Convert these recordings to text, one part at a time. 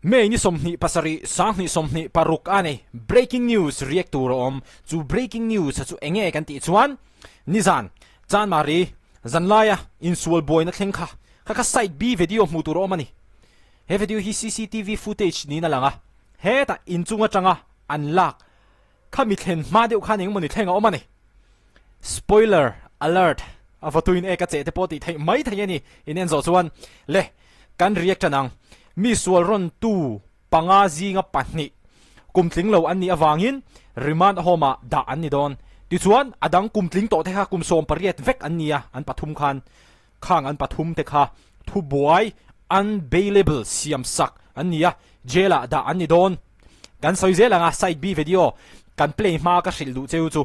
May ni somni pasari sang ni somni paruk ane breaking news react tur chu breaking news chu enge kan ti chuan Nizan chan mari zanlaya insual boy na thlengkha kha side b video mu tur omani he video hi CCTV footage ni na langa he ta inchunga changa unlock khami thlen ma deuh khaning moni thlenga omani spoiler alert vawtuin e ka che te poti thai mai thai ani inen zo chuan le kan react nang Mizoram tu pangazi nga pahni kumtling lo an ni awangin remand homa da an ni don ti chuan adang kumtling to te kha kumsom pariat vek an nia an pathum khan khang an pathum te kha thu boy unbailable siam sak an nia jela da an ni don kan soi zela nga side b video kan play ma ka sil du cheu chu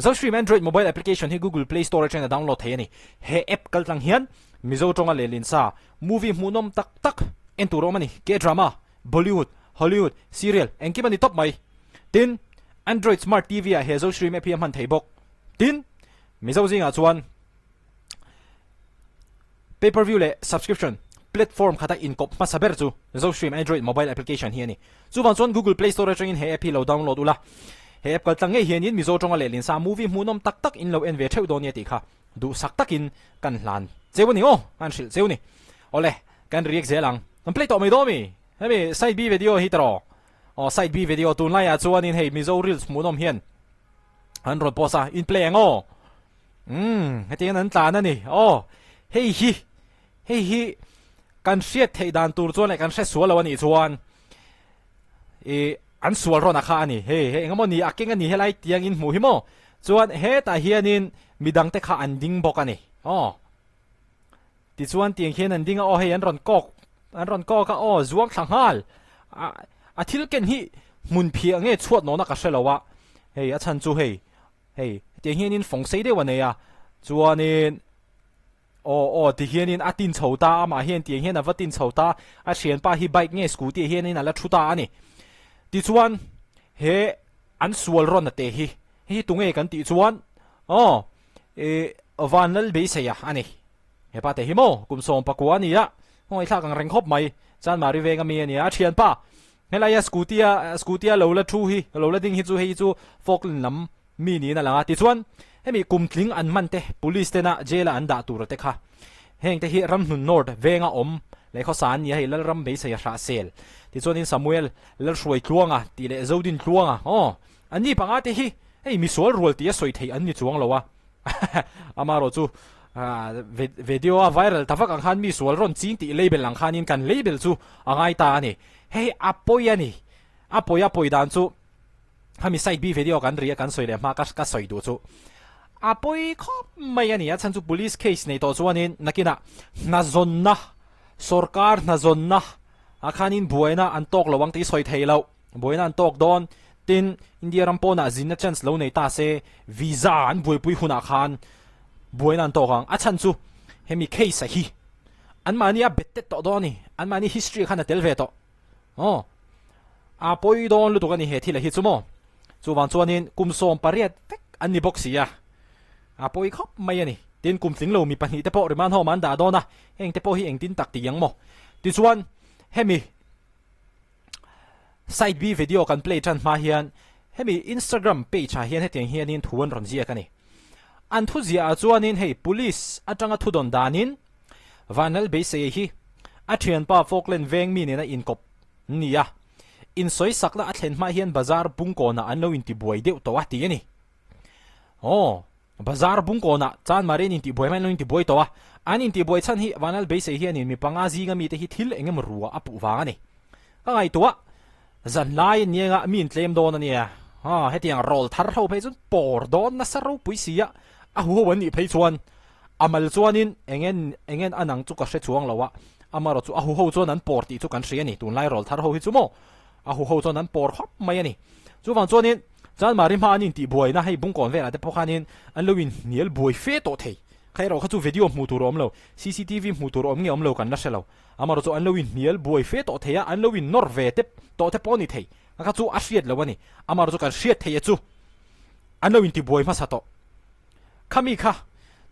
zo stream Android mobile application hi Google Play Store chen download the ni he app kal tlang hian Mizo tonga lelin sa movie munom tak tak enturo mani ke drama Bollywood Hollywood serial engki mani top mai tin Android smart TV a hezo stream app man theibok tin Mizo zinga chuan pay per view le subscription platform khata inkop ma saber chu zo stream Android mobile application hi ani chu wan chon Google Play Store chen he app lo download ula he app kal tang nge hian in Mizo tonga lelin sa movie munom tak tak in lo en ve theu don ye ti kha du sak takin kan hlan chewani o kan sil chewni ole kan react zelang kan play to mai domi hemi side b video hitro o side b video tun lai a chuan in hei Mizo reels munom hian an ron posa in play ngo hetian an tla na ni o hei hi kan hriat thei dan tur chuan kan hre sual awani chuan an sual ron a kha ani he engamo ni aking ani helai tiang in mu hi mo chuan he ta hianin midang te kha an ding bok ani o ti chuan tiang hian an dinga o hei an ron kok ka o zuang thanghal a thil ken hi mun phia nge chuat no na ka hrelowa hei a chan chu hei tiang hian in phong sei de wa neya chuanin o ti hian in atin chhota ama hian tiang hian avatin chhota a thian pa hi bike nge scooty hian in ala thuta ani ti chuan he an sual ron na te hi tunge kan ti chuan vanal be se ya ani he pa te hi mo kumsom pakwa ni ya hoi thak ang reng khop mai chan mari venga mi ani a thian pa helaya scooty lo la thu hi lo la ding hi chu foklin lam mi ni na langa ti chuan hemi kumtling an man te police te na jela an da tur te kha heng te hi ram nun nord venga le kho san ni hei lal ram be se ya ra sel ti chuan in Samuel lal shroi tluanga ti le zodin tluanga ani panga te hi hei mi sol rol ti a soi thei an ni chuang lowa amaro chu video a viral tawak ang khan mi sual ron chin ti label ang khanin kan label chu angai ta ani hei apoi dan chu hami side b video kan ria kan soi le ma ka soi du chu apoi khop mai ani a chan chu police case nei to chuanin nakina na zonna sarkar na zonna akhanin buena an tok lowang ti soi theilo buena an tok don tin India rampona zin chance lo nei ta se visa an buipui huna khan buena an tokang achan chu hemi case hi an mania bette to doni an mani history khana telve to a poi don lu to ni he thila hi chumo chu wan chuanin kumsom pariat tek an ni boxia a poi khop mai ani tin kumtling lo mi pani te po riman ho man da dona eng te po hi eng tin tak ti yang mo ti chuan hemi side b video kan play chan ma hian hemi Instagram page ha hian hetiang hian in thuan ron zia kani an thu zia chuanin hei police atanga thudon danin vanal be se hi a thian pa Falkland veng mi ne na in kop nia in soi sakla a thlen ma hian bazar bungko na an lo in ti buai deuh to ati ani bazar bungko na chan marin in ti buai man lo in ti buai to an in ti buai chan hi vanal be se hian in mi panga zinga mi te hi thil engem ruwa apu wanga ni ka ngai to zan lai nianga min tlem don ania hetiang rol thar ho pe chun por don na saro puisia a hu wani phei chuan amal chuanin engen anang chu ka hre chuang lawa amaro chu a hu ho chuan an por ti chu kan hri ani tun lai rol thar ho hi chu mo a hu ho chuan an por hop mai ani chu wang chuanin chan mari ma anin ti buai na hei bung kon vela te pokhanin an loin niel buai fe to thei khairo kha chu video mu tur om lo CCTV mu tur om nge om lo kan na selo amaro chu an loin niel buai fe to theya an loin nor ve te to te poni thei kha chu a hriat lawani amaro chu kan hriat thei chu an loin ti buai ma sa to khami kha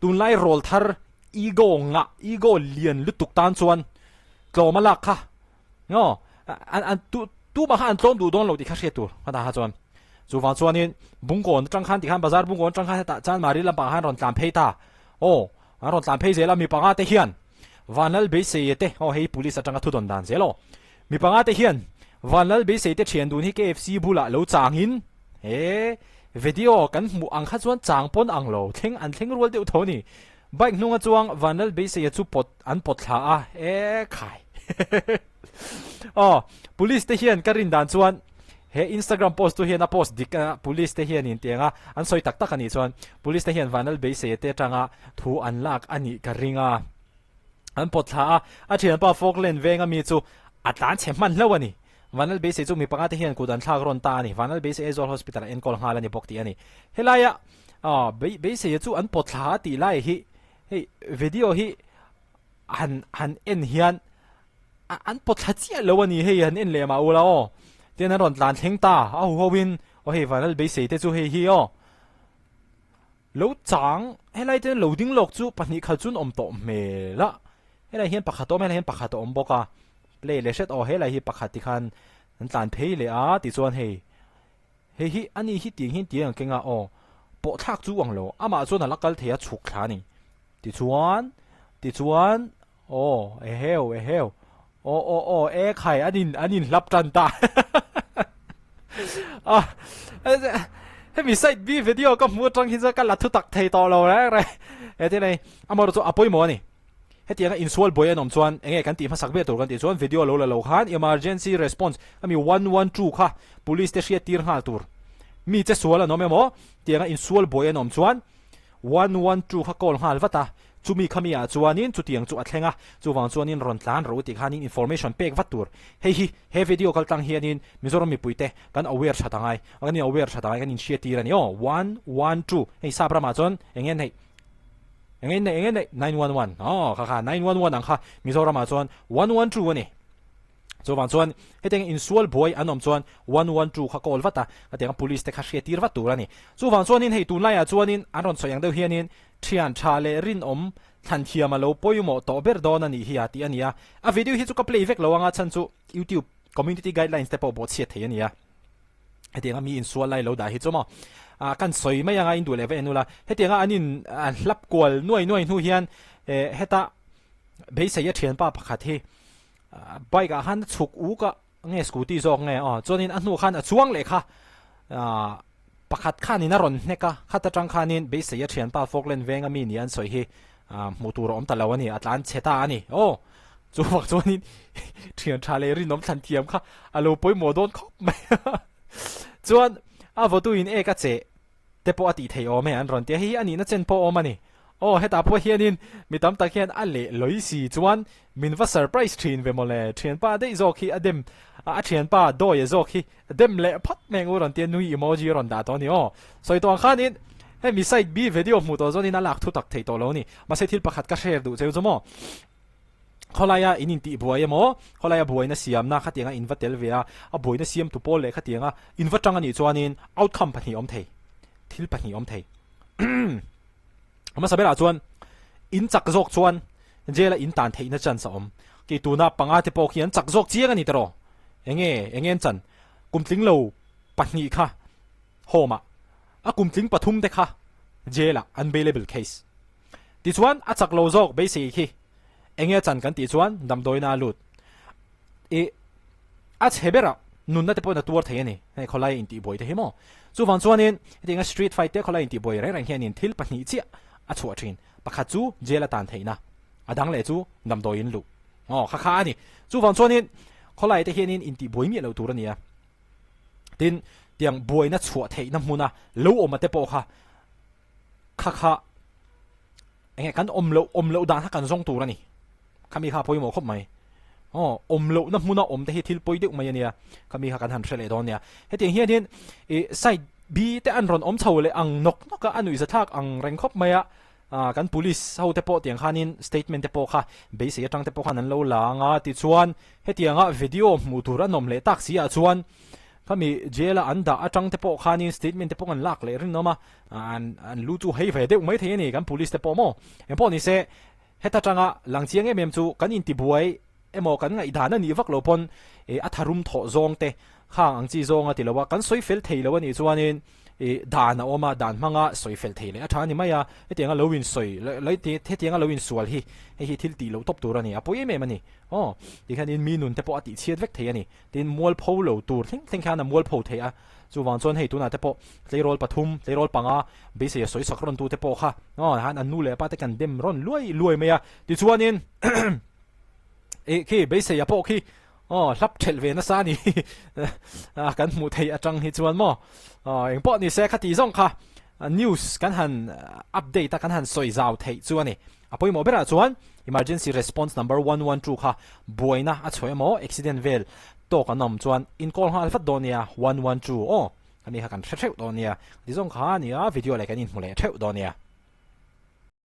tun lai rol thar ego lian lutuk tan chuan tlomala kha อันตู้มาอันต้มดูโดนเราติดข้าเสียตัวข้าตาฮะจวนจูฟังจวนนี้บุ้งก่อนจังคันติดขันบาซาร์บุ้งก่อนจังคันตาจานมาริลำบากหันรอนตามเพย์ตาโอ้รอนตามเพย์เสร็จแล้วมีปังอาเตเฮียนวันนั้นเบสเสียเตโอ้เฮ้ย police จังก็ทุดอนดันเสร็จแล้วมีปังอาเตเฮียนวันนั้นเบสเสียเตเชียนดูนี่ KFC บุละเราจางหินวิดีโอกันหมู่อังคัดจวนจางปนอังโลเทงอันเทงรัวเดียวเท่านี้ใบนุ่งจวงวันนั้นเบสเสียจูปดอันปดขาขายอ๋อ police เตเฮียนก็รินดันจวนเฮ Instagram post ตัวเฮียนpost ดิกpolice เตเฮียนนี่เตียงอันสวยตักกันนี่จวน police เตเฮียนวันนั้นเบสเสียเตจังทูอันลักอันนี้ก็ริงอันปดขาอาเทียนป้าโฟกเลนเวงมีจูอัตราเฉมันแล้ววันนี้วันนั้นเบสจูมีปังอาเทียนกูดันทากรอนตานี่วันนั้นเบสเอซอลฮอสพิทอลเอ็นกอลฮาลันนี่ปกติอันนี้เฮลายะเบสจูอันปดขาตีไล่ฮิวิดีโอฮิอันเอ็นเฮียนอันปดขาเจียแล้ววันนี้เฮียนเอ็นเลมาอูแล้วเดี๋ยวนั้นรอนลานเทงตาเอาหัววินโอ้เฮวันนั้นเบสเตจูเฮียแล้วจังเฮลายเดนโหลดิ้งล็อกจูปันนี้เขาจุนอมโตเมละเฮลายเฮียนปักขาโตไม่เฮียนปักขาโตอมบอกว่าเลยเลเชตโอเฮลายฮิปักขาติคันนั่นตานเพย์เลยติส่วนเฮอันนี้ฮิตีงเก่งอ๋อปะทักจูวังโลมาส่วนนั้นลักกัลเทียฉุกขานี่ติส่วนโอ้เฮลโอ้ไข่อันนี้รับจันตาให้มีไซด์บีวิดีโอก็มัวจังหินจะกันลัดทุตักเทต่อเราแล้วอะไรที่ไหนมาดูอปอยหมอนี่ให้ตีกัน insual boy นอมชวนกันตีมาสักเบียตัวกันตีชวนวิดีโอเราขัน emergency response ก็มี112ค่ะ police เชียร์ตีร์หาตัวมีเจ้าสัวแล้วน้องแม่หมอตีกัน insual boy นอมชวน112ค่ะ call หาลวัตตาจูมีขมีชวนนินจูตีงจูอัดเฮงจูวังชวนนินรอนล้านรู้ตีขันนิน information เป็กวัตตัวเฮ้วิดีโอกันตั้งเฮียนินมิโซรมีปุยเตกัน aware ชัดตั้งไงกันนี่ aware ชัดตั้งไงกันนินเชียร์ตีรันนี่112ให้ทราบประมาณจนอย่างงี้911อ๋อค่ะ911อังค่ะมิโซรามาจวน112วันนี้จูฟังจวนให้เต็ง insual boy อันนอมจวน112ค่ะกอลวัตตาก็เต็ง police เต็งข้าเชียตีร์วัตตัวนี่จูฟังจวนนี่ให้ตูนไล่จวนนี่อันรอนสวยอย่างเดียวเฮียนี่เชียนชาเลรินทันเทียมาโลปอยโมโตเบอร์ดอนันนี่เฮียตีอันนี้วิดีโอที่จูก็ play เวกเราอ่ะฉันจู YouTube community guidelines เต็มบทเสียเทียนี่ให้เต็งมี insual ไล่เราได้ที่จูมั้งกันสวยไม่ยังไงอินดูเลเวนูละเฮตียงอันนี้รับกวลน่วยนู่นเฮียนเฮตาเบสเสียเทียนป้าพักที่ไปกับฮันฉุกอูก็เงี้ยสกูตี้จงเงี้ยจนนี้อันนู้นขันช่วงเลยค่ะพักขันนี่น่ารอนเนี่ยก็ขัดจังขันนี่เบสเสียเทียนป้าโฟกเลนเวงมีนี่อันสวยฮีมูตูรอมตะลาวันนี้อัตลันเชตาอันนี้โอ้จูฟักจนนี้เทียนชาเลรินน้ำทันเทียมค่ะอโลปอยโมโดนคบไม่จวนวอตุอินก็เจเตปอติเทอไม่อันรอนเตียฮีอันนี้น่าเจนปอมันนี่โอ้เฮตาพวกเฮียนินมีตั้มตะเคียนอันเล่ลอยสีจวนมินว่าเซอร์ไพรส์ทรีนเวมเลยทรีนป้าได้โจคีอเดมทรีนป้าโดยโจคีอเดมเล่พัดแมงอุรอนเตียนุยอีโมจิรอนดาตัวนี้โอ้สวยตัวข้านี้ให้มีไซด์บีวิดีโอมูตัวจนี่น่ารักทุกตักเทตัวแล้วนี่มาใช้ที่ประคัดกระเชฟดูเจ้าจมอเขาเลยอินตีบวยมั้งเขาเลยบวยน่ะเสียมนะขัดยังอินวัตเตลเวียบวยน่ะเสียมตุโปเล่ขัดยังอินวัตจังอันนี้จวนนี่เอาท์คัมปนีอมเททิลปนีอมเทมาสับเบลาจวนอินจักจกจวนเจล่าอินตันเทน่ะจันสอมกีตูน่าปังอาที่ปอกยันจักจกเจียกันนี่ตลอดเงี้ยจันกุมทิ้งโลปนีค่ะโฮมากุมทิ้งปทุมเด็กค่ะเจล่า unbelievable case ที่จวนจักโลจกเบสิกีเงี้ยจันกันที่จวนดำโดยน่าลุดเเชเบระนุนนั่นที่ปนตัวเทียนี่ให้เขาไล่อินตีบอยเทียมั้งจูฟังจวนนี่ที่งั้นสตรีทไฟเตอร์เขาไล่อินตีบอยแรงเฮียนี่ทิลปนีเจียชัวชินปักขัดจูเจลตันเทียนะดังเลยจูดำโดยลุอ๋อข้านี่จูฟังจวนนี่เขาไล่เฮียนี่อินตีบอยมีเราตัวนี้ทินเตียงบอยน่ะชัวเทียน้ำมูน่ะรู้ออกมาเตปอค่ะข้าเงี้ยกันอมเลวด่างถ้ากันส่งตัวนี่ข้ามีข้าพอยหมอครบไหมอ๋อมลุน้ำมูน่ะแต่ที่ทิลปอยดึกมาเนี่ยข้ามีข้ากันหันเฉลยตอนเนี่ยให้เตียงเฮียนี่ใส่บีแต่อันรอนเฉาเลยอังนกก็อันอุยสะทักอังแรงคบไหมกัน police เขาเตปอเตียงขานิน statement เตปอค่ะเบสิจังเตปอขานั้นเราหลังติดชวนให้เตียงวิดีโอมูทูรันนมเลตักสีชวนก็มีเจล่าอันดาจังเตปอขานิน statement เตปอกันลักเลยรินน้องมาอันรู้จูให้ไฟเด็กไม่เท่านี่กัน police เตปอโม่เอ็มพอนี่เซ่ให้ตาจังหลังเชียงเอ็มจูกันอินติบวยเอ็มอกันไงด่านั่นนี่ฟักโลปน a tharum tho zong te khang ang chi zong a ti lowa kan soi fel thei lo ni chuanin dan a oma dan manga soi fel thei le a thani maya e tianga lowin soi lei ti the tianga lowin sual hi hi thil ti lo top tur ani apoi me mani ti khan in minun te po ati chiat vek thei ani tin mual pho lo tur thing khan a mual pho thei a chu wang chon hei tu na te po leirol pathum leirol panga be se soi sakron tu te po kha han an nu le pa te kan dem ron luai me ya ti chuanin khi be se ya po khi lap thel ve na sa ni kan mu thei atang hi chuan mo eng po ni se khati zong kha news kan han update ta kan han soi zau thei chuani apoi mo bera chuan emergency response number 112 kha boina a chhoi mo accident vel to kanom chuan in call ha alpha donia 112 ani ha kan theu donia di zong kha ni a video le kan in mule theu donia